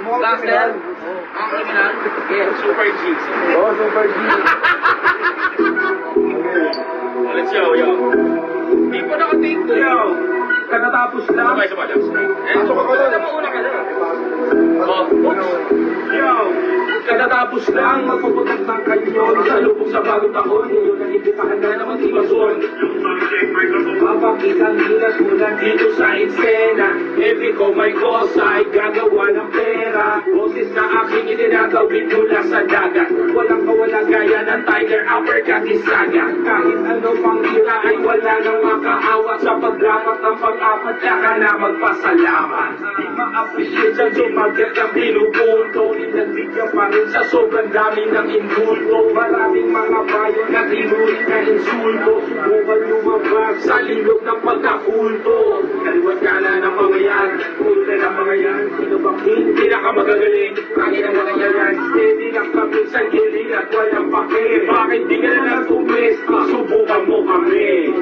Gangster? Ang criminal? Yeah, Super G. Oo, Super G. Let's yo. Di pa naka-take to, yo. Katatapos lang. Sabay. Pasok ako doon. Mauna ka na. Yo! Katatapos lang magpuputok ng kanyon sa lubog sa bagong taon. Ngayon na ipipahan na naman si Mason. Mapakitang hilas mula dito sa eksena. Every ko may kosa ay gagawa ng pera. Boses na aking itinatawid mula sa dagat. Walang kawala gaya ng Tiger Uppercut Isaga. Kahit ano pang ira ay wala nang makaawat sa paglapat ng pag-apat. Tsaka na magpasalamat. Di ma-appreciate sa sumagat ng pinupunto. Inagbigyan pa rin sa sobrang dami ng indulto. Maraming mga bayo na tinuring na insulto. Subukan lumabas sa lindog ng pagkakulto. Kaliwat ka na ng mga yan. Pulo na ng mga yan. Sino ba king? Pinakamagagaling. Kangin ang mga yan. Steady lang kami sa gilid at walang pake. Bakit di ka na lang tumis? Subukan mo kami.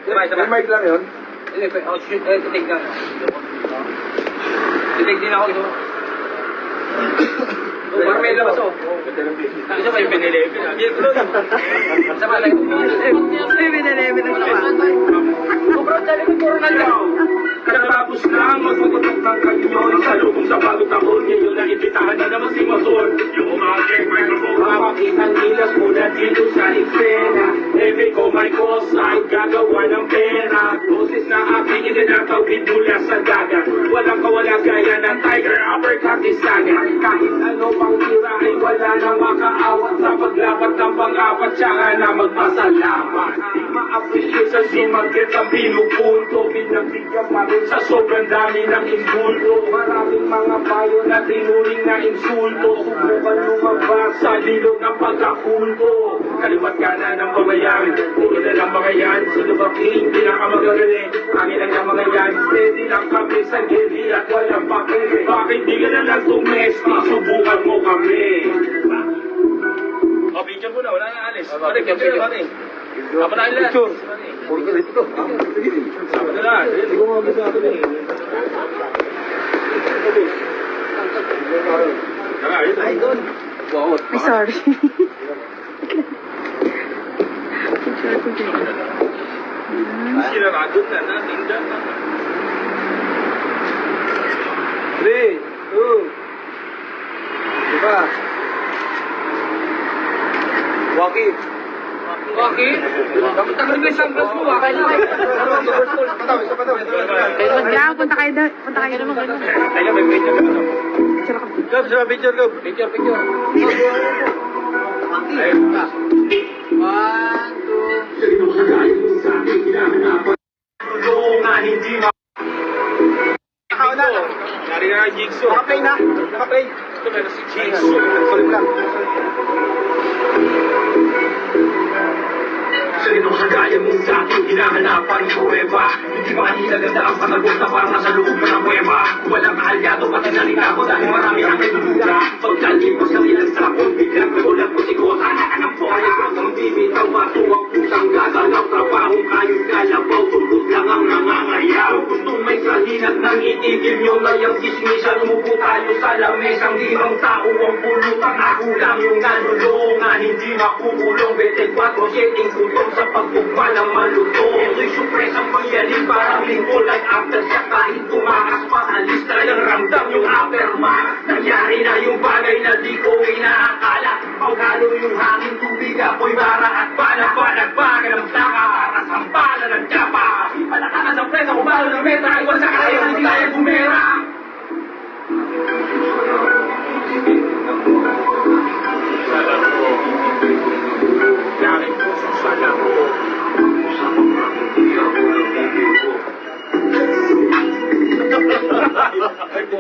May mic lang yun? Hindi, shoot, take lang. Take din ako ito. Parang may labas o. Isa ba yung pinilipin? Sama lang. Pinilipin ang sama. Sobrang dali ko puro na lang. Katatapos lang magpuputok ng kanyon sa lubog sa bagong taon. Ngayon na ibitahan na naman si Mason. Yung umakit microphone. Mapakitang hilas mula dito sa eksena. Every ko may kosa ay gagawa ng pera. Boses na aking itinatawid mula sa dagat. Walang kawala gaya ng Tiger Uppercut Isaga. Kahit ano pang tira ay wala nang makaawat sa paglapat ng pang-apat. Tsaka na magpasalamat. Di ma-appreciate sa sumagat ang pinupunto. Pinagbigyan pa rin sa sobrang dami ng indulto. Maraming mga payo na tinuring na insulto. Subukan lumabas sa lindog ng pagkakulto. Kaliwat ka na ng pamayan. Puro na ng mga yan. Sino ba king? Pinakamagagaling. Angin ang mga yan. Steady lang kami sa gilid at walang pake. Bakit di ka na lang tumesti? Subukan mo kami. Picture mo na, wala na alis. Picture na, pare. Apa na ilan? Puro ka dito. Sige. Apa na lang? Hindi ko mabisa ako na eh. Ay, doon. Wow. Ay, sorry. Sila na doon na, tinda na. 3, 2. Diba? Waki. Okay. Dapat tagal ko isang glass mo, wakay na. Kailangan punta kayo doon. Punta kayo naman ganun. Ay, may picture ka na. Picture ka. Gab, sa picture, Gab. Picture. Ay, Sino ka gaya mo sa aking kinahanapan? Tulungan, hindi ma... Nari na Jigsaw. Naka-play na. Naka-play. Ito meron si Jigsaw. Sorry lang. Sino ka gaya mo sa aking kinahanapan? Prueba, hindi ba kanina ganda ang panagot na parang nasa loob na ng kuweba? Walang kaalyado, pati nalika ko dahil marami ang nagdududa. Pagkalimos ng ilang sakon, biglang nagulat ko si Kosa. Nakanang buhay ko ng bibitaw, matuwang pusang gagalaw. Trabahong kayong kalabaw, sulot lang ang nangangayaw. Gustong may sahinat nang itigil nyo na yung kismisan. Umupo tayo sa lamesang limang tao ang pulutan. Ako lang yung nanulungan, hindi makukulong. 24/7 kulong sa pagtugma ng maluto. Ito'y supresang pangyaling parang linggo like after siya. Kahit tumakas pa, alis talagang ramdam yung aftermath. Nangyari na yung bagay na di ko inaakala. Paghalo yung hangin, tubig, apoy, bara at bala. Panagbaga ng plaka para sampala ng tiyapa. Palakakan sa presa, kumalo ng metra. Iwan sa kaya, hindi kaya bumera. Yakin po sa sala ko. Ay, po.